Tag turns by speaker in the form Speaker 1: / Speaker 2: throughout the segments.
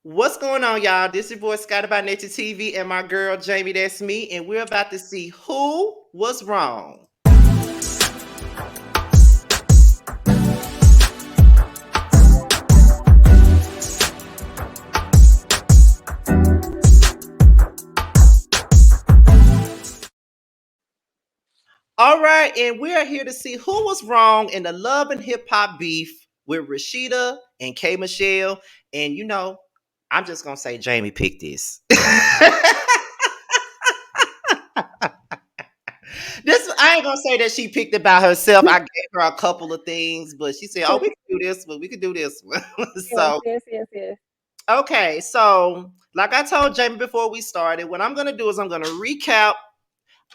Speaker 1: What's going on, y'all? This is your boy Scott about Nature TV and my girl Jamie, that's me, and we're about to see who was wrong. All right, and we are here to see who was wrong in the love and hip hop beef with Rasheeda and K Michelle. And I'm just gonna say Jamie picked this. This I ain't gonna say that she picked it by herself. I gave her a couple of things, but she said, "Oh, we can do this one. We can do this one."
Speaker 2: Yes,
Speaker 1: So
Speaker 2: yes, yes, yes.
Speaker 1: okay, so like I told Jamie before we started, what I'm gonna do is I'm gonna recap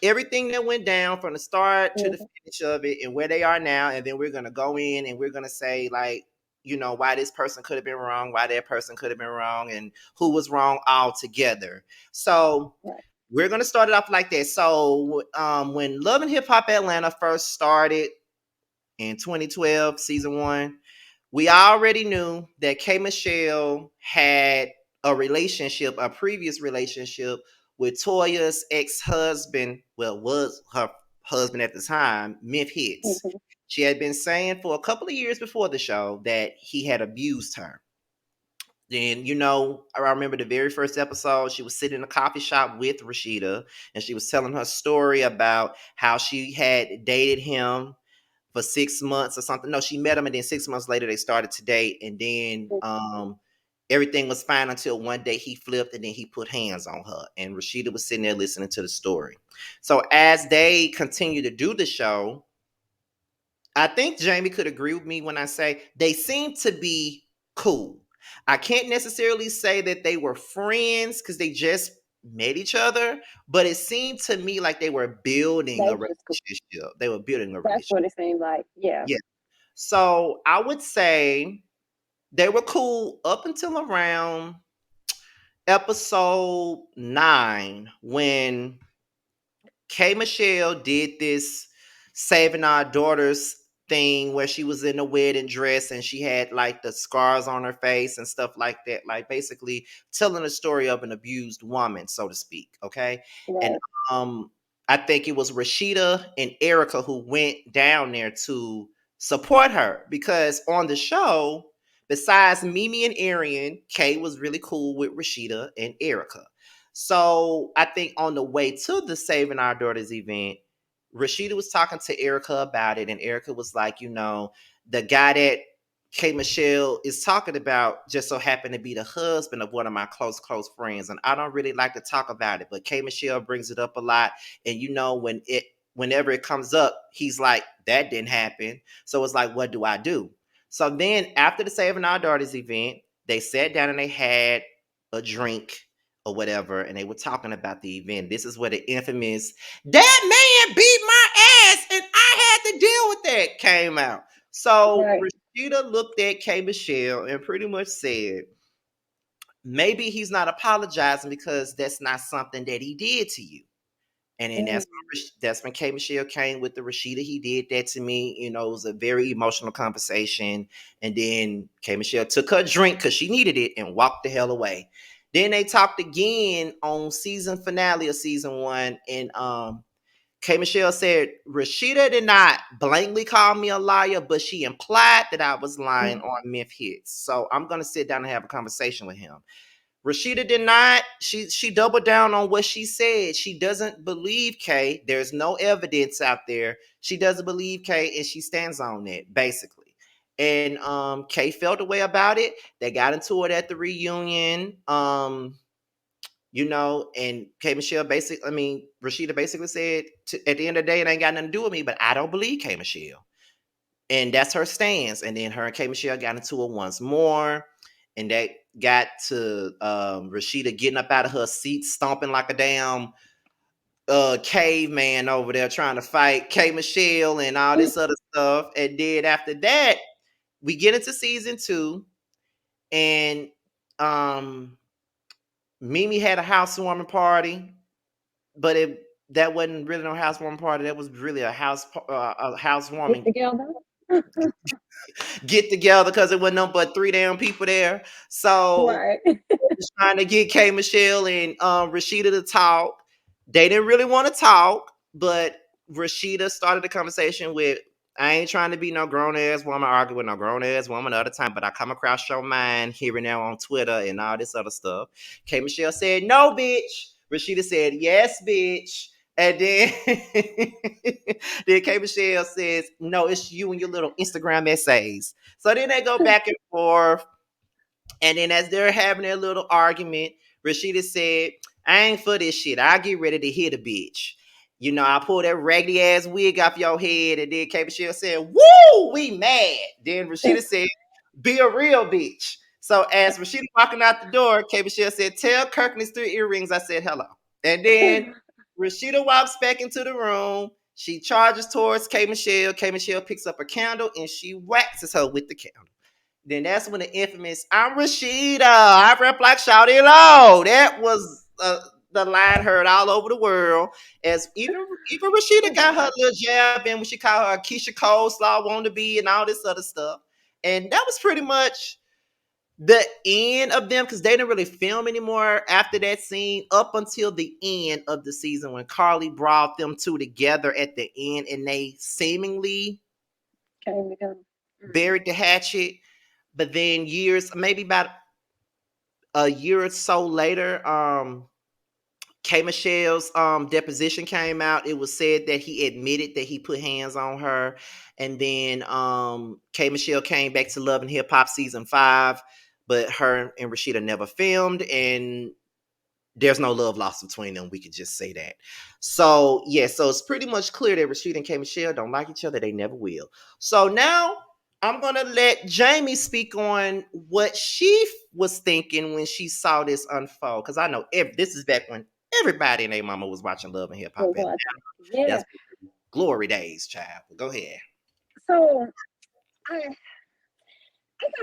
Speaker 1: everything that went down from the start to the
Speaker 2: Mhm.
Speaker 1: finish of it and where they are now, and then we're gonna go in and we're gonna say like, why this person could have been wrong, why that person could have been wrong, and who was wrong altogether. So
Speaker 2: Right.
Speaker 1: we're gonna start it off like that. So when Love and Hip Hop Atlanta first started in 2012, season one, we already knew that K Michelle had a previous relationship with Toya's ex-husband, well, was her husband at the time, Myth Hits.
Speaker 2: Mhm.
Speaker 1: She had been saying for a couple of years before the show that he had abused her. Then, I remember the very first episode, she was sitting in a coffee shop with Rasheeda, and she was telling her story about how she had dated him for 6 months or something. No, she met him, and then 6 months later they started to date, and then everything was fine until one day he flipped and then he put hands on her. And Rasheeda was sitting there listening to the story. So as they continue to do the show, I think Jamie could agree with me when I say they seem to be cool. I can't necessarily say that they were friends because they just met each other, but it seemed to me like they were building a
Speaker 2: They just could.
Speaker 1: relationship. They were building a
Speaker 2: That's
Speaker 1: relationship.
Speaker 2: what it seemed like. Yeah.
Speaker 1: Yeah. So I would say they were cool up until around episode 9 when K Michelle did this saving our daughters thing where she was in a wedding dress and she had like the scars on her face and stuff like that, like basically telling the story of an abused woman, so to speak. Okay. And
Speaker 2: Right.
Speaker 1: um I think it was Rasheeda and Erica who went down there to support her because on the show, besides Mimi and Arian, Kay was really cool with Rasheeda and Erica. So I think on the way to the Saving Our Daughters event, Rasheeda was talking to Erica about it, and Erica was like, the guy that K Michelle is talking about just so happened to be the husband of one of my close friends. And I don't really like to talk about it, but K Michelle brings it up a lot. And whenever it comes up, he's like, that didn't happen. So it's like, what do I do? So then after the Saving Our Daughters event, they sat down and they had a drink or whatever, and they were talking about the event. This is where the infamous "that man beat my ass and I had to deal with that" came out. So
Speaker 2: Right.
Speaker 1: Rasheeda looked at K Michelle and pretty much said, maybe he's not apologizing because that's not something that he did to you. And then
Speaker 2: Mm.
Speaker 1: that's when K Michelle came with the Rasheeda. He did that to me. It was a very emotional conversation. And then K Michelle took her drink because she needed it and walked the hell away. Then they talked again on season finale of season one, and K Michelle said Rasheeda did not blatantly call me a liar, but she implied that I was lying
Speaker 2: Mhm.
Speaker 1: on Myth Hits. So I'm gonna sit down and have a conversation with him. Rasheeda did not. She doubled down on what she said. She doesn't believe Kay. There's no evidence out there. She doesn't believe Kay, and she stands on that basically. And Kay felt a way about it. They got into it at the reunion. And K Michelle basically, I mean, Rasheeda basically said, at the end of the day, it ain't got nothing to do with me, but I don't believe K Michelle. And that's her stance. And then her and K Michelle got into it once more. And that got to Rasheeda getting up out of her seat, stomping like a damn caveman over there trying to fight K Michelle and all this other stuff. And then after that, we get into season two, and um Mimi had a housewarming party, but that wasn't really no housewarming party. That was really a
Speaker 2: Get
Speaker 1: housewarming.
Speaker 2: together.
Speaker 1: get together because it wasn't no but three damn people there. So
Speaker 2: Right.
Speaker 1: was trying to get K Michelle and Rasheeda to talk. They didn't really want to talk, but Rasheeda started the conversation with, I ain't trying to be no grown ass woman, argue with no grown ass woman all the time, but I come across your mind here and now on Twitter and all this other stuff. K Michelle said, no, bitch. Rasheeda said, yes, bitch. And then, then K Michelle says, no, it's you and your little Instagram essays. So then they go back and forth. And then as they're having their little argument, Rashida said, I ain't for this shit. I get ready to hit a bitch. You know, I pull that raggedy ass wig off your head. And then K. Michelle said, woo, we mad. Then Rashida said, be a real bitch. So as Rashida walking out the door, K. Michelle said, tell Kirkland's three earrings I said hello. And then Rashida walks back into the room. She charges towards K. Michelle. K. Michelle picks up a candle and she waxes her with the candle. Then that's when the infamous "I'm Rasheeda, I rap like Shawty Low." That was the line heard all over the world. As even Rasheeda got her little jab in when she called her Keisha Coleslaw wanna be and all this other stuff. And that was pretty much the end of them because they didn't really film anymore after that scene up until the end of the season when Carly brought them two together at the end and they seemingly
Speaker 2: Came together. Mm.
Speaker 1: buried the hatchet. But then years, maybe about a year or so later, K Michelle's deposition came out. It was said that he admitted that he put hands on her. And then K Michelle came back to Love and Hip Hop season 5, but her and Rasheeda never filmed. And there's no love lost between them. We could just say that. So yeah, so it's pretty much clear that Rasheeda and K Michelle don't like each other. They never will. So now I'm gonna let Jamie speak on what she was thinking when she saw this unfold. Because I know this is back when everybody and their mama was watching Love and Hip Hop.
Speaker 2: We're
Speaker 1: And
Speaker 2: watching. Yeah.
Speaker 1: that's glory days, child. But go ahead.
Speaker 2: So I kind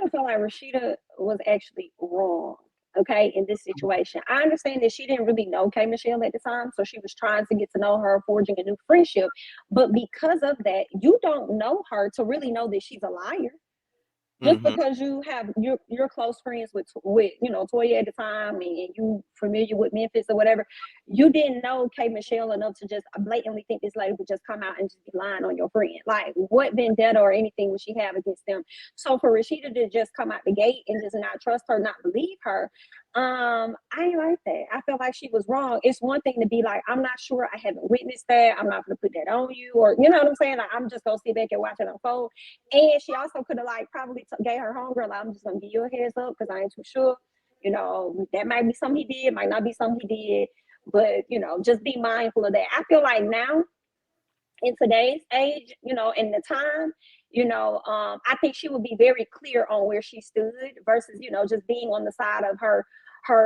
Speaker 2: of feel like Rashida was actually wrong. Okay, in this situation, I understand that she didn't really know K Michelle at the time, so she was trying to get to know her, forging a new friendship. But because of that, you don't know her to really know that she's a liar just
Speaker 1: Mm-hmm.
Speaker 2: because you're close friends with Toya at the time and you familiar with Memphis or whatever, you didn't know K Michelle enough to just blatantly think this lady would just come out and just be lying on your friend. Like what vendetta or anything would she have against them? So for Rasheeda to just come out the gate and just not trust her, not believe her, I ain't like that. I felt like she was wrong. It's one thing to be like, I'm not sure, I haven't witnessed that, I'm not gonna put that on you, or you know what I'm saying? Like I'm just gonna sit back and watch it unfold. And she also could have like probably gave her homegirl, like, I'm just gonna give you a heads up because I ain't too sure. You know, that might be something he did, might not be something he did, but just be mindful of that. I feel like now in today's age, in the time, I think she would be very clear on where she stood versus, just being on the side of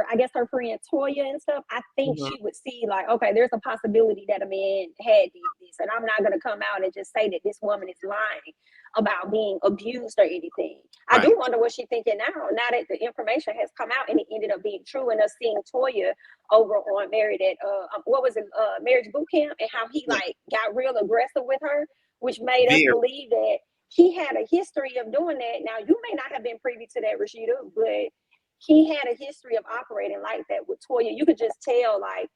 Speaker 2: I guess her friend Toya and stuff. I think
Speaker 1: Mm-hmm.
Speaker 2: she would see like, okay, there's a possibility that a man had did this, and I'm not gonna come out and just say that this woman is lying about being abused or anything. I
Speaker 1: Right.
Speaker 2: do wonder what she's thinking now that the information has come out and it ended up being true, and us seeing Toya over on Married at what was it, Marriage Boot Camp, and how he
Speaker 1: Yeah.
Speaker 2: like got real aggressive with her, which made us
Speaker 1: Very.
Speaker 2: believe that he had a history of doing that. Now you may not have been privy to that, Rasheeda, but he had a history of operating like that with Toya. You could just tell like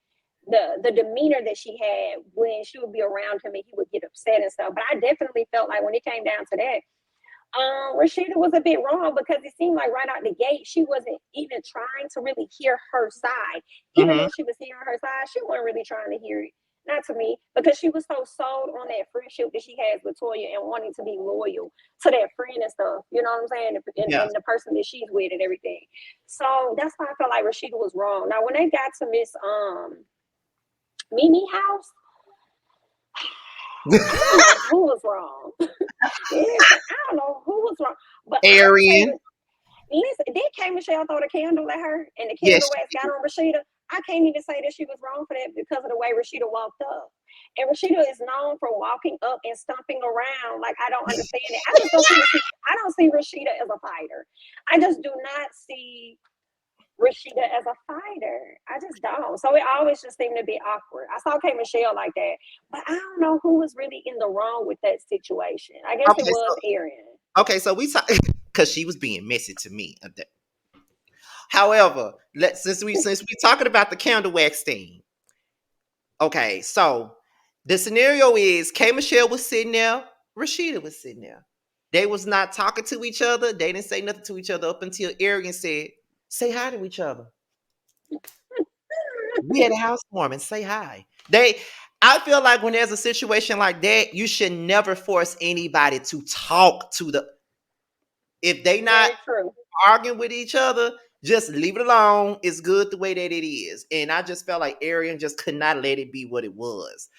Speaker 2: the demeanor that she had when she would be around him and he would get upset and stuff. But I definitely felt like when it came down to that, Rasheeda was a bit wrong because it seemed like right out the gate, she wasn't even trying to really hear her side. Even
Speaker 1: Mm-hmm.
Speaker 2: though she was hearing her side, she wasn't really trying to hear it. Not to me, because she was so sold on that friendship that she has with Toya and wanting to be loyal to that friend and stuff. You know what I'm saying?
Speaker 1: Yes.
Speaker 2: And the person that she's with and everything. So that's why I felt like Rasheeda was wrong. Now, when they got to Miss Mimi house, I don't know who was wrong. Listen, I don't know who was wrong, but I'm gonna tell
Speaker 1: Arian.
Speaker 2: you. Listen, did K Michelle throw the candle at her and the
Speaker 1: Yes.
Speaker 2: candle wax got on Rasheeda? I can't even say that she was wrong for that because of the way Rasheeda walked up. And Rasheeda is known for walking up and stomping around. Like I don't understand it. I just don't see I don't see Rasheeda as a fighter. I just do not see Rashida as a fighter. I just don't. So it always just seemed to be awkward. I saw K Michelle like that, but I don't know who was really in the wrong with that situation. I guess it
Speaker 1: Okay,
Speaker 2: was
Speaker 1: so
Speaker 2: Arian.
Speaker 1: we talk because she was being messy to me. However, since we talking about the candle wax thing, okay, so the scenario is K Michelle was sitting there, Rasheeda was sitting there. They was not talking to each other. They didn't say nothing to each other up until Arian said, "Say hi to each other. We at a housewarming. Say hi." I feel like when there's a situation like that, you should never force anybody to talk to the. If they not
Speaker 2: Very true.
Speaker 1: arguing with each other, just leave it alone. It's good the way that it is. And I just felt like Arian just could not let it be what it was.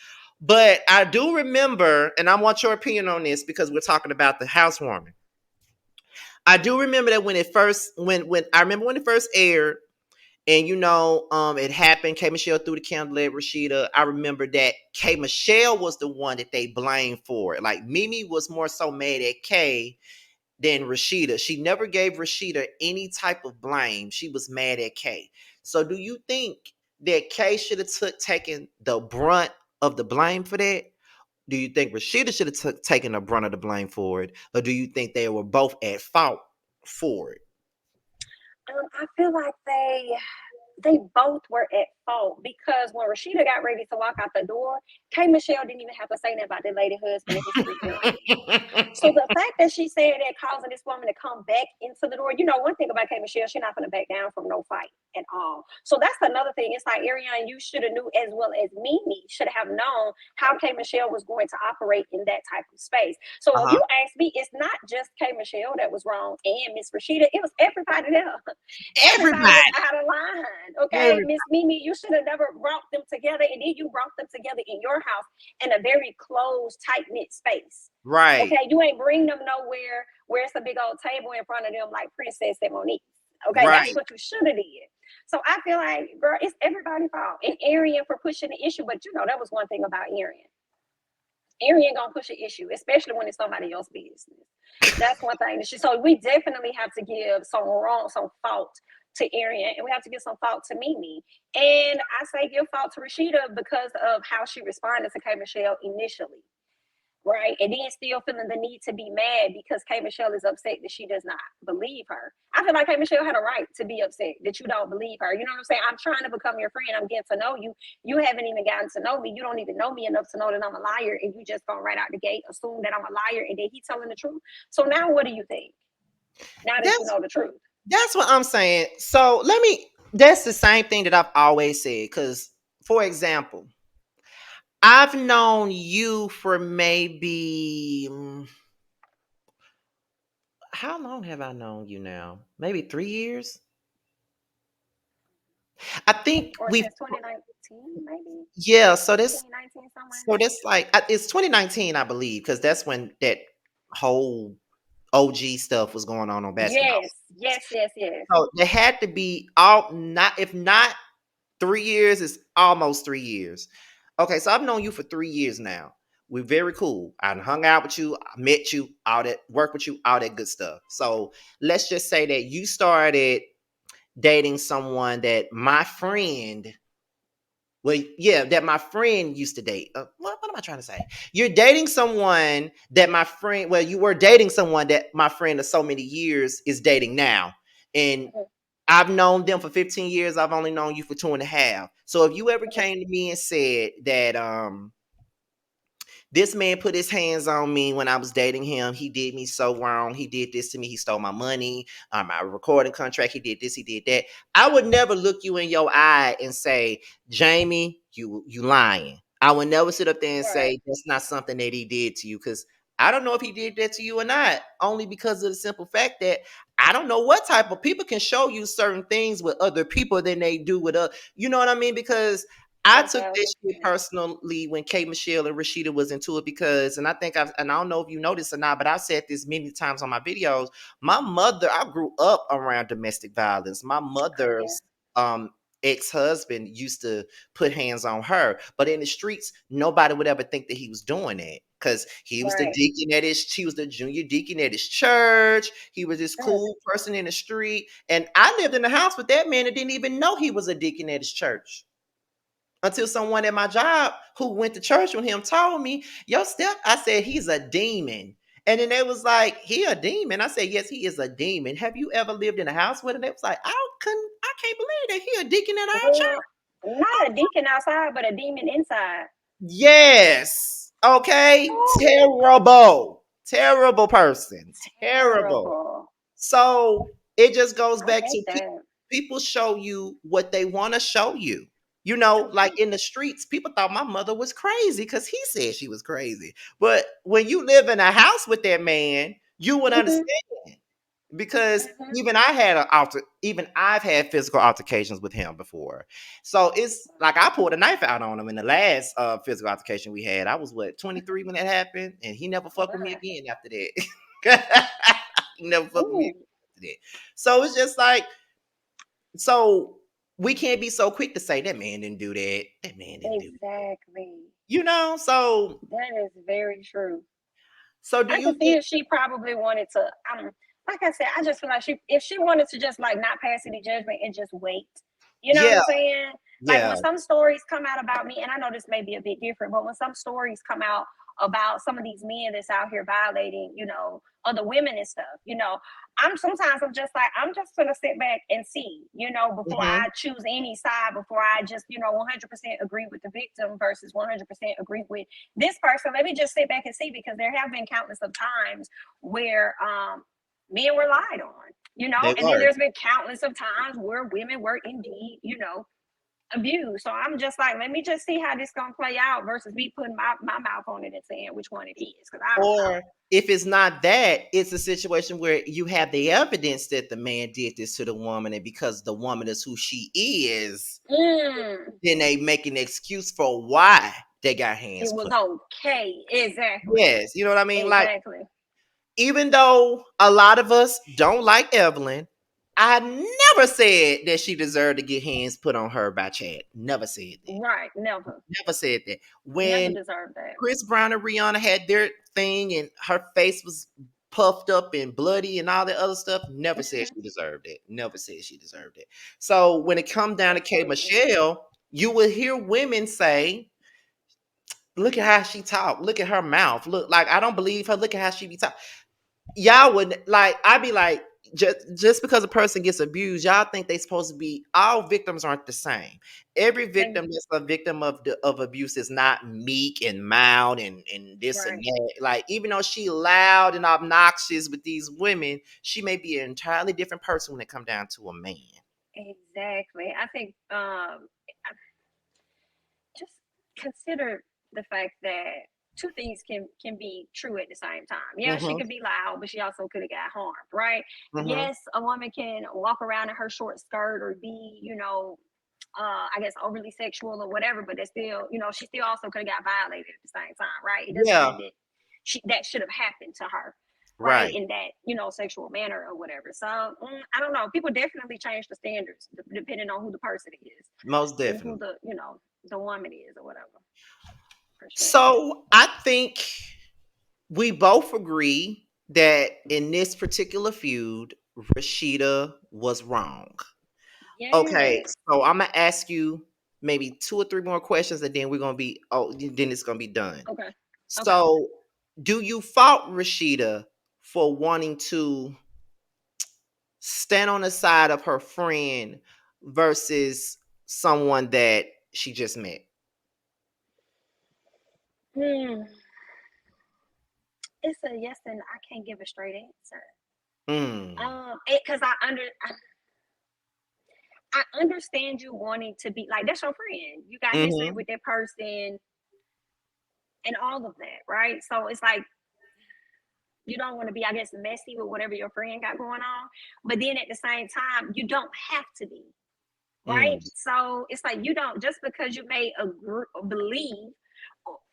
Speaker 1: But I do remember, and I want your opinion on this because we're talking about the housewarming. I do remember that when I remember when it first aired, and it happened. K Michelle threw the candle at Rasheeda. I remember that K Michelle was the one that they blamed for it. Like Mimi was more so mad at K than Rasheeda. She never gave Rasheeda any type of blame. She was mad at Kay. So do you think that Kay should have taken the brunt of the blame for that? Do you think Rasheeda should have taken the brunt of the blame for it? Or do you think they were both at fault for it?
Speaker 2: I feel like they both were at fault because when Rashida got ready to walk out the door, K Michelle didn't even have to say nothing about their lady husband and his 3 boys. So the fact that she said that causing this woman to come back into the door, one thing about K Michelle, she's not gonna back down from no fight at all. So that's another thing. It's like Ariane, you should have knew as well as Mimi should have known how K Michelle was going to operate in that type of space. So if
Speaker 1: Uh-huh.
Speaker 2: you ask me, it's not just K Michelle that was wrong and Miss Rashida, it was everybody there. Everybody was
Speaker 1: Everybody.
Speaker 2: out of line. Okay,
Speaker 1: Everybody.
Speaker 2: Miss Mimi, you should have never brought them together, and then you brought them together in your house in a very closed, tight knit space.
Speaker 1: Right.
Speaker 2: Okay, you ain't bring them nowhere where it's a big old table in front of them like Princess and Monique. Okay, that's
Speaker 1: Right.
Speaker 2: what you should have did. So I feel like, girl, it's everybody's fault. And Arian for pushing the issue, but that was one thing about Arian. Arian gonna push an issue, especially when it's somebody else's business. That's one thing. So we definitely have to give some fault to Arian, and we have to give some fault to Mimi. And I say give fault to Rasheeda because of how she responded to K Michelle initially, right? And then still feeling the need to be mad because K Michelle is upset that she does not believe her. I feel like K Michelle had a right to be upset that you don't believe her. You know what I'm saying? I'm trying to become your friend. I'm getting to know you. You haven't even gotten to know me. You don't even know me enough to know that I'm a liar, and you just go right out the gate, assume that I'm a liar, and then he's telling the truth. So now what do you think? Now that you
Speaker 1: That's
Speaker 2: know the truth.
Speaker 1: that's what I'm saying. So that's the same thing that I've always said. Because, for example, I've known you for maybe how long have I known you now? Maybe 3 years. I think
Speaker 2: Or
Speaker 1: we've
Speaker 2: since 2019, maybe
Speaker 1: yeah. So this
Speaker 2: 2019, somewhere in
Speaker 1: so
Speaker 2: there.
Speaker 1: that's like it's 2019, I believe, because that's when that whole OG stuff was going on basketball.
Speaker 2: Yes, yes, yes, yes.
Speaker 1: So there had to be all not if not 3 years, it's almost 3 years. Okay, so I've known you for 3 years now. We're very cool. I hung out with you, I met you, all that, work with you, all that good stuff. So let's just say that you started dating someone that my friend, well, yeah, that my friend used to date. What am I trying to say? You're dating someone that my friend, well, you were dating someone that my friend of so many years is dating now. And
Speaker 2: Mhm,
Speaker 1: I've known them for 15 years. I've only known you for 2.5. So if you ever
Speaker 2: mhm.
Speaker 1: came to me and said that this man put his hands on me when I was dating him. He did me so wrong. He did this to me. He stole my money, my recording contract. He did this. He did that. I would never look you in your eye and say, Jamie, you lying. I would never sit up there and
Speaker 2: Right.
Speaker 1: say that's not something that he did to you because I don't know if he did that to you or not. Only because of the simple fact that I don't know what type of people can show you certain things with other people than they do with us. You know what I mean? Because I took this shit
Speaker 2: 1000%.
Speaker 1: personally when Kate Michelle and Rasheeda was into it because, and I don't know if you noticed or not, but I've said this many times on my videos. My mother, I grew up around domestic violence. My
Speaker 2: Yeah.
Speaker 1: mother's ex-husband used to put hands on her, but in the streets, nobody would ever think that he was doing that. because he was the
Speaker 2: Right.
Speaker 1: deacon at his, she was the junior deacon at his church. He was this
Speaker 2: Yes.
Speaker 1: cool person in the street. And I lived in the house with that man and didn't even know he was a deacon at his church until someone at my job who went to church with him told me, "Your step," I said, "He's a demon." And then they was like, "He a demon?" I said, "Yes, he is a demon. Have you ever lived in a house with him?" They was like, I can't believe that he a deacon at our
Speaker 2: Well,
Speaker 1: church."
Speaker 2: not a deacon outside, but a demon inside.
Speaker 1: Yes. Okay.
Speaker 2: Oh,
Speaker 1: Terrible. Terrible person. Terrible.
Speaker 2: terrible.
Speaker 1: So it just goes
Speaker 2: I
Speaker 1: back
Speaker 2: hate
Speaker 1: to
Speaker 2: that.
Speaker 1: people show you what they want to show you. You know, like
Speaker 2: Mhm.
Speaker 1: in the streets, people thought my mother was crazy because he said she was crazy. But when you live in a house with that man, you would
Speaker 2: Mhm.
Speaker 1: understand because
Speaker 2: Mhm.
Speaker 1: even I had even I've had physical altercations with him before. So it's like I pulled a knife out on him in the last physical altercation we had. I was what 23 when that happened, and he never
Speaker 2: Oh
Speaker 1: fucked with me
Speaker 2: my.
Speaker 1: again after that. He never fucked with me
Speaker 2: Ooh,
Speaker 1: again after that. So it's just like so we can't be so quick to say that man didn't do that. That man didn't do that.
Speaker 2: exactly.
Speaker 1: You know,
Speaker 2: That is very true.
Speaker 1: so do
Speaker 2: I
Speaker 1: you
Speaker 2: can see
Speaker 1: think
Speaker 2: if she probably wanted to. Like I said, I just feel like if she wanted to just like not pass any judgment and just wait. You know what
Speaker 1: yeah,
Speaker 2: I'm saying? Like
Speaker 1: yeah.
Speaker 2: when some stories come out about me, and I know this may be a bit different, but when some stories come out about some of these men that's out here violating, other women and stuff, I'm just like, I'm just gonna sit back and see, before
Speaker 1: Hmm.
Speaker 2: I choose any side, before I just, 100% agree with the victim versus 100% agree with this person. Let me just sit back and see, because there have been countless of times where men were lied on,
Speaker 1: They
Speaker 2: and then
Speaker 1: were.
Speaker 2: there's been countless of times where women were indeed, abused. So I'm just like, let me just see how this gonna play out versus me putting my mouth on it and saying which one it is, because I don't
Speaker 1: Or if it's not that, it's a situation where you have the evidence that the man did this to the woman, and because the woman is who she is,
Speaker 2: know.
Speaker 1: then they make an excuse for why they got hands
Speaker 2: It was
Speaker 1: put.
Speaker 2: okay. Exactly.
Speaker 1: Yes, you know what I mean? Like,
Speaker 2: Exactly.
Speaker 1: even though a lot of us don't like Evelyn, I never said that she deserved to get hands put on her by Chad. Never said that.
Speaker 2: Right. Never.
Speaker 1: Never said that.
Speaker 2: Never
Speaker 1: When
Speaker 2: deserved that.
Speaker 1: Chris Brown and Rihanna had their thing and her face was puffed up and bloody and all that other stuff, never said
Speaker 2: Hmm.
Speaker 1: she deserved it. Never said she deserved it. So when it comes down to K
Speaker 2: Absolutely.
Speaker 1: Michelle, you will hear women say, "Look at how she talk. Look at her mouth. Look, like I don't believe her. Look at how she be talking." Y'all would like, I'd be like, just because a person gets abused, y'all think they supposed to be, all victims aren't the same. Every
Speaker 2: They
Speaker 1: victim that's a victim of abuse is not meek and mild and this and
Speaker 2: right.
Speaker 1: that. Like, even though she loud and obnoxious with these women, she may be an entirely different person when it come down to a man.
Speaker 2: Exactly. I think just consider the fact that two things can be true at the same time. Yeah, she
Speaker 1: Mm-hmm.
Speaker 2: could be loud, but she also could have got harmed, right?
Speaker 1: Mm-hmm.
Speaker 2: Yes, a woman can walk around in her short skirt or be, I guess overly sexual or whatever, but that's still, she still also could have got violated at the same time, right? It doesn't
Speaker 1: Yeah.
Speaker 2: mean that that should have happened to her, right?
Speaker 1: Right.
Speaker 2: In that, sexual manner or whatever. So I don't know. People definitely change the standards depending on who the person is
Speaker 1: Most
Speaker 2: and who
Speaker 1: definitely.
Speaker 2: the woman is or whatever, for sure.
Speaker 1: So I think we both agree that in this particular feud, Rasheeda was wrong. Okay,
Speaker 2: Yes.
Speaker 1: so I'm gonna ask you maybe two or three more questions, and then we're gonna be, oh, then it's gonna be done.
Speaker 2: Okay. Okay.
Speaker 1: So, do you fault Rasheeda for wanting to stand on the side of her friend versus someone that she just met?
Speaker 2: Hmm. It's a yes, and I can't give a straight answer.
Speaker 1: Mm.
Speaker 2: Because I understand you wanting to be like, that's your friend. You got history
Speaker 1: Mm-hmm.
Speaker 2: with that person and all of that, right? So it's like you don't want to be, I guess, messy with whatever your friend got going on, but then at the same time, you don't have to be, right?
Speaker 1: Mm.
Speaker 2: So it's like you don't, just because you may agree, believe,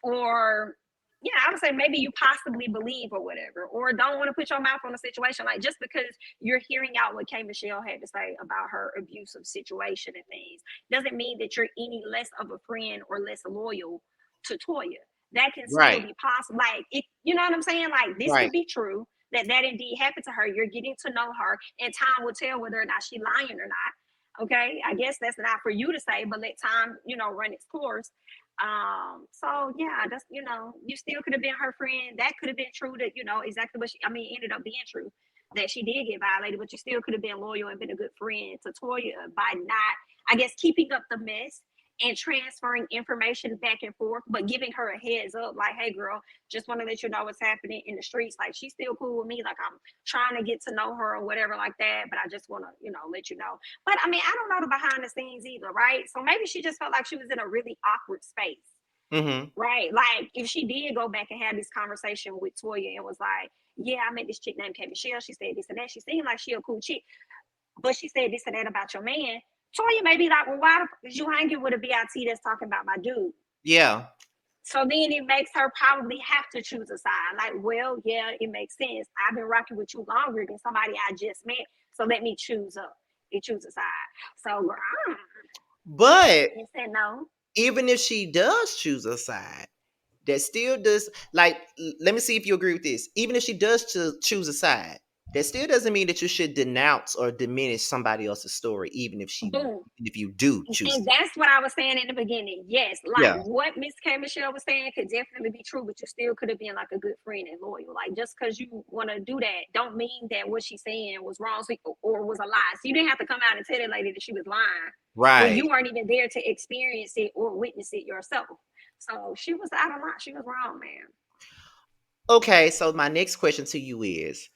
Speaker 2: or yeah, I would say maybe you possibly believe or whatever, or don't want to put your mouth on a situation. Like just because you're hearing out what K Michelle had to say about her abusive situation and things, doesn't mean that you're any less of a friend or less loyal to Toya. that can still
Speaker 1: Right.
Speaker 2: be possible. Like it, you know what I'm saying? Like this
Speaker 1: Right.
Speaker 2: could be true that indeed happened to her. You're getting to know her, and time will tell whether or not she's lying or not. Okay, I guess that's not for you to say, but let time, run its course. So yeah, that's you still could have been her friend. That could have been true. That exactly what I mean, ended up being true that she did get violated, but you still could have been loyal and been a good friend to Toya by not, I guess, keeping up the mess and transferring information back and forth, but giving her a heads up, like, hey, girl, just want to let you know what's happening in the streets. Like, she's still cool with me. Like, I'm trying to get to know her or whatever, like that. But I just want to, let you know. But I mean, I don't know the behind the scenes either, right? So maybe she just felt like she was in a really awkward space.
Speaker 1: Mm-hmm.
Speaker 2: Right. Like if she did go back and have this conversation with Toya and was like, yeah, I met this chick named Kay Michelle. She said this and that. She seemed like she a cool chick, but she said this and that about your man. Toya may be like, well, why the fuck is you hanging with a BIT that's talking about my dude?
Speaker 1: Yeah.
Speaker 2: So then it makes her probably have to choose a side. Like, well, yeah, it makes sense. I've been rocking with you longer than somebody I just met. So let me choose up and choose a side. So
Speaker 1: But
Speaker 2: you said no.
Speaker 1: even if she does choose a side, that still does, like, let me see if you agree with this. Even if she does choose a side, that still doesn't mean that you should denounce or diminish somebody else's story,
Speaker 2: Boom.
Speaker 1: even if you do choose
Speaker 2: And
Speaker 1: to.
Speaker 2: that's what I was saying in the beginning. Yes, like
Speaker 1: Yeah.
Speaker 2: what Miss K Michelle was saying could definitely be true, but you still could have been like a good friend and loyal. Like just because you want to do that, don't mean that what she's saying was wrong or was a lie. So you didn't have to come out and tell that lady that she was lying when
Speaker 1: Right.
Speaker 2: you weren't even there to experience it or witness it yourself. So she was out of line. She was wrong, man.
Speaker 1: Okay, so my next question to you is,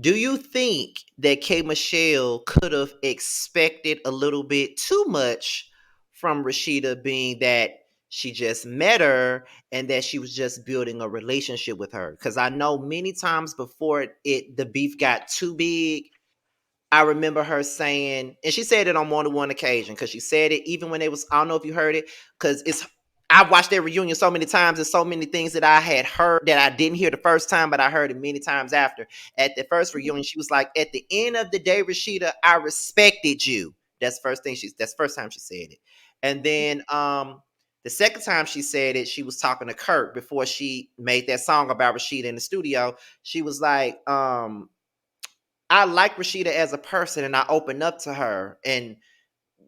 Speaker 1: do you think that K Michelle could have expected a little bit too much from Rasheeda, being that she just met her and that she was just building a relationship with her? Because I know many times before the beef got too big, I remember her saying, and she said it on more than one occasion, because she said it even when it was, I don't know if you heard it, because I watched their reunion so many times and so many things that I had heard that I didn't hear the first time, but I heard it many times after. At the first reunion, she was like, at the end of the day, Rasheeda, I respected you. That's the first time she said it. And then the second time she said it, she was talking to Kurt before she made that song about Rasheeda in the studio. She was like, I like Rasheeda as a person and I open up to her. And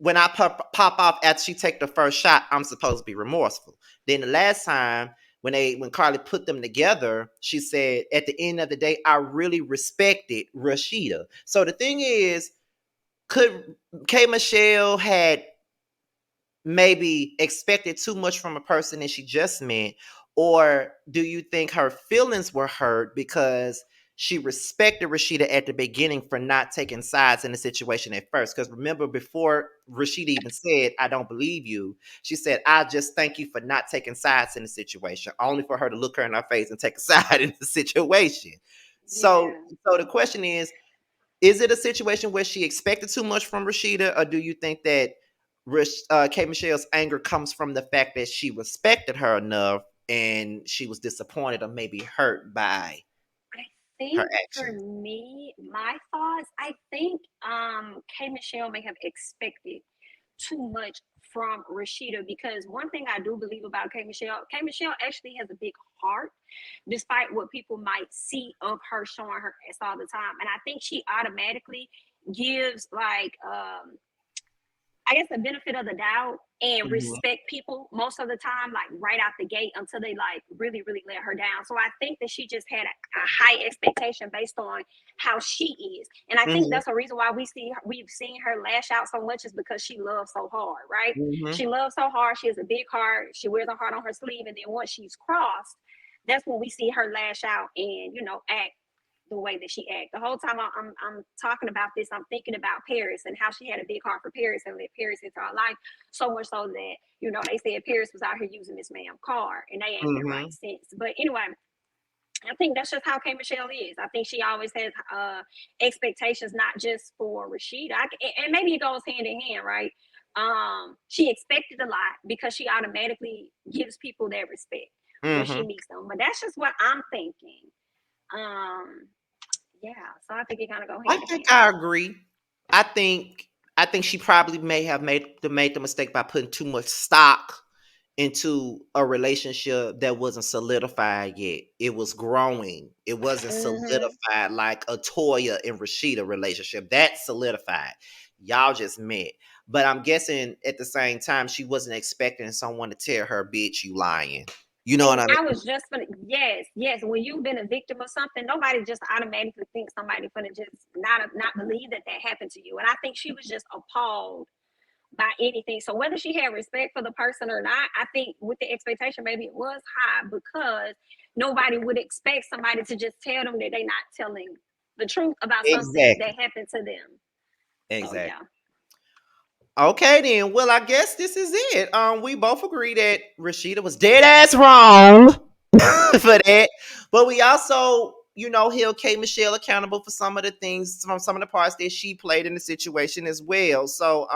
Speaker 1: when I pop off after she take the first shot, I'm supposed to be remorseful. Then the last time when Carly put them together, she said, at the end of the day, I really respected Rasheeda. So the thing is, could K Michelle had maybe expected too much from a person that she just met? Or do you think her feelings were hurt because she respected Rasheeda at the beginning for not taking sides in the situation at first? Because remember, before Rasheeda even said, I don't believe you, she said, I just thank you for not taking sides in the situation, only for her to look her in her face and take a side in the situation. So,
Speaker 2: Yeah.
Speaker 1: so the question is it a situation where she expected too much from Rasheeda, or do you think that K. Michelle's anger comes from the fact that she respected her enough and she was disappointed or maybe hurt by
Speaker 2: I
Speaker 1: her
Speaker 2: think for
Speaker 1: actions?
Speaker 2: me, my thoughts, I think K Michelle may have expected too much from Rasheeda because one thing I do believe about K Michelle actually has a big heart, despite what people might see of her showing her ass all the time. And I think she automatically gives like I guess the benefit of the doubt and
Speaker 1: Mhm.
Speaker 2: respect people most of the time, like right out the gate until they like really, really let her down. So I think that she just had a high expectation based on how she is. And I think
Speaker 1: Mhm.
Speaker 2: that's a reason why we've seen her lash out so much is because she loves so hard, right?
Speaker 1: Mhm.
Speaker 2: She loves so hard. She has a big heart. She wears a heart on her sleeve. And then once she's crossed, that's when we see her lash out and, act the way that she acted. The whole time I'm talking about this, I'm thinking about Paris and how she had a big heart for Paris and let Paris into her life. So much so that, they said Paris was out here using this man's car and they ain't been right
Speaker 1: Mhm.
Speaker 2: since. But anyway, I think that's just how K Michelle is. I think she always has expectations, not just for Rasheeda. And maybe it goes hand in hand, right? She expected a lot because she automatically gives people their respect when she
Speaker 1: Mhm.
Speaker 2: meets them. But that's just what I'm thinking. Um, yeah, so I think it kind of go
Speaker 1: I
Speaker 2: hand in
Speaker 1: think
Speaker 2: hand.
Speaker 1: I agree. I think I think she probably may have made the mistake by putting too much stock into a relationship that wasn't solidified yet. It was growing. It wasn't
Speaker 2: Mm-hmm.
Speaker 1: solidified like a Toya and Rasheeda relationship. That's solidified. Y'all just met. But I'm guessing at the same time, she wasn't expecting someone to tell her, bitch, you lying. You know what
Speaker 2: And
Speaker 1: I
Speaker 2: I
Speaker 1: mean?
Speaker 2: was just gonna, yes, yes. When you've been a victim of something, nobody just automatically thinks somebody gonna just not believe that that happened to you. And I think she was just appalled by anything. So whether she had respect for the person or not, I think with the expectation, maybe it was high because nobody would expect somebody to just tell them that they're not telling the truth about something that
Speaker 1: Exactly.
Speaker 2: happened to them. So
Speaker 1: Exactly.
Speaker 2: yeah.
Speaker 1: Okay then. Well, I guess this is it. We both agree that Rashida was dead ass wrong for that. But we also, held K Michelle accountable for some of the things from some of the parts that she played in the situation as well. So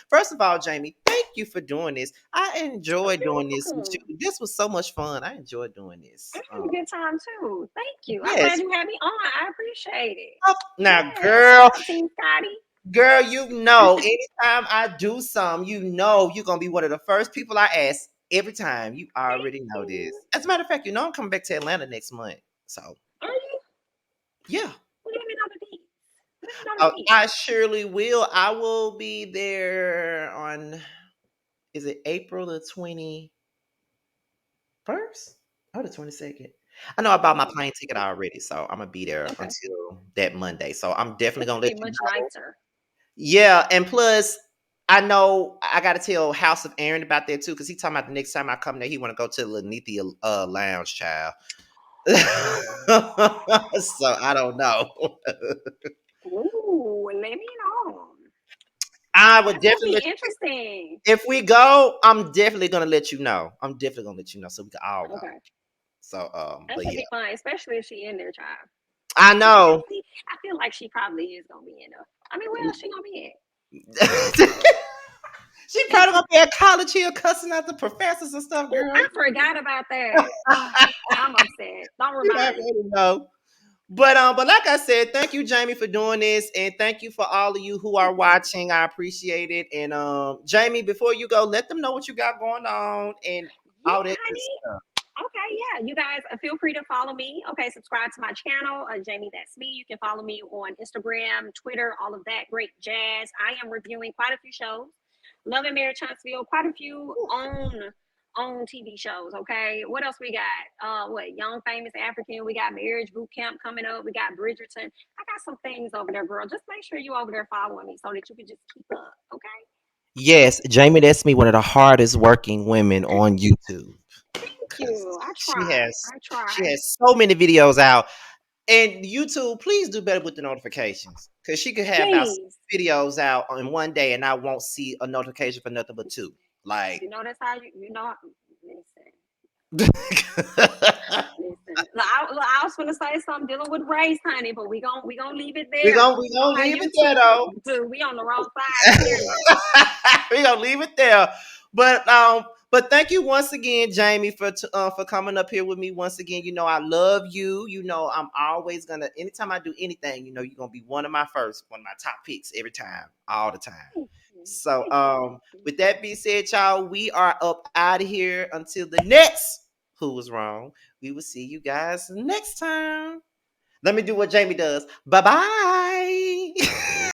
Speaker 1: first of all, Jamie, thank you for doing this. I
Speaker 2: Oh,
Speaker 1: enjoyed doing this
Speaker 2: you're
Speaker 1: with
Speaker 2: welcome.
Speaker 1: you. This was so much fun. I enjoyed doing
Speaker 2: I
Speaker 1: this.
Speaker 2: had a good time too. Thank you. I'm glad
Speaker 1: Yes.
Speaker 2: you had me on. I appreciate it.
Speaker 1: Now,
Speaker 2: Yes. Shout
Speaker 1: girl,
Speaker 2: out Team Scotty.
Speaker 1: girl, anytime I do something, you're gonna be one of the first people I ask every time. You already
Speaker 2: Thank
Speaker 1: know this.
Speaker 2: you.
Speaker 1: As a matter of fact, I'm coming back to Atlanta next month. So
Speaker 2: Are you?
Speaker 1: yeah.
Speaker 2: Well, let me know the dates. Let me know the dates.
Speaker 1: I surely will. I will be there on, is it April the 21st or the 22nd? I know I bought my
Speaker 2: Oh,
Speaker 1: plane ticket already, so I'm gonna be there
Speaker 2: okay.
Speaker 1: until that Monday. So I'm definitely
Speaker 2: It's
Speaker 1: gonna
Speaker 2: gonna
Speaker 1: let
Speaker 2: be
Speaker 1: you
Speaker 2: much
Speaker 1: know.
Speaker 2: nicer.
Speaker 1: Yeah, and plus, I know I got to tell House of Aaron about that too, because he talking about the next time I come there, he want to go to the Lanithia Lounge, child. So I don't know.
Speaker 2: Ooh, let me know.
Speaker 1: I would
Speaker 2: That's gonna
Speaker 1: definitely
Speaker 2: be
Speaker 1: let
Speaker 2: interesting.
Speaker 1: if we go. I'm definitely gonna let you know. I'm definitely gonna let you know so we can all go.
Speaker 2: Okay.
Speaker 1: So
Speaker 2: That
Speaker 1: but
Speaker 2: should
Speaker 1: yeah,
Speaker 2: be fun, especially if she in there, child.
Speaker 1: I know.
Speaker 2: Actually, I feel like she probably is gonna be in there. I mean, where else she gonna be
Speaker 1: She
Speaker 2: at?
Speaker 1: probably gonna be at college here cussing out the professors and stuff,
Speaker 2: Oh,
Speaker 1: girl.
Speaker 2: I forgot about that. I'm upset. Don't
Speaker 1: You
Speaker 2: remind me.
Speaker 1: already know. But like I said, thank you, Jamie, for doing this, and thank you for all of you who are watching. I appreciate it. And Jamie, before you go, let them know what you got going on and
Speaker 2: Yeah,
Speaker 1: all that good
Speaker 2: honey.
Speaker 1: stuff.
Speaker 2: Okay, yeah. You guys feel free to follow me. Okay, subscribe to my channel, Jamie That's Me. You can follow me on Instagram, Twitter, all of that great jazz. I am reviewing quite a few shows. Love and Marriage Huntsville, quite a few on TV shows. Okay, what else we got? What Young Famous African? We got Marriage Boot Camp coming up. We got Bridgerton. I got some things over there, girl. Just make sure you over there following me so that you can just keep up. Okay.
Speaker 1: Yes, Jamie, that's me, one of the hardest working women on YouTube.
Speaker 2: Thank
Speaker 1: Cause
Speaker 2: you. I
Speaker 1: she
Speaker 2: try.
Speaker 1: has
Speaker 2: I
Speaker 1: she
Speaker 2: try.
Speaker 1: has so many videos out. And YouTube, please do better with the notifications. Cause she could have about
Speaker 2: Please.
Speaker 1: videos out in one day and I won't see a notification for nothing but two. Like
Speaker 2: That's how you know. Listen,
Speaker 1: we
Speaker 2: listen. I was gonna say something dealing with race, honey, but we gonna leave it there because
Speaker 1: we
Speaker 2: you know
Speaker 1: gonna
Speaker 2: how
Speaker 1: leave it there
Speaker 2: YouTube
Speaker 1: though.
Speaker 2: do. We on the wrong side clearly.
Speaker 1: We gonna leave it there. But thank you once again, Jamie, for coming up here with me once again. I love you. I'm always gonna anytime I do anything, you're gonna be one of my top picks every time, all the time.
Speaker 2: Thank you.
Speaker 1: So
Speaker 2: Thank you. Thank you.
Speaker 1: with that being said, y'all, we are up out of here until the next Who Was Wrong. We will see you guys next time. Let me do what Jamie does. Bye bye.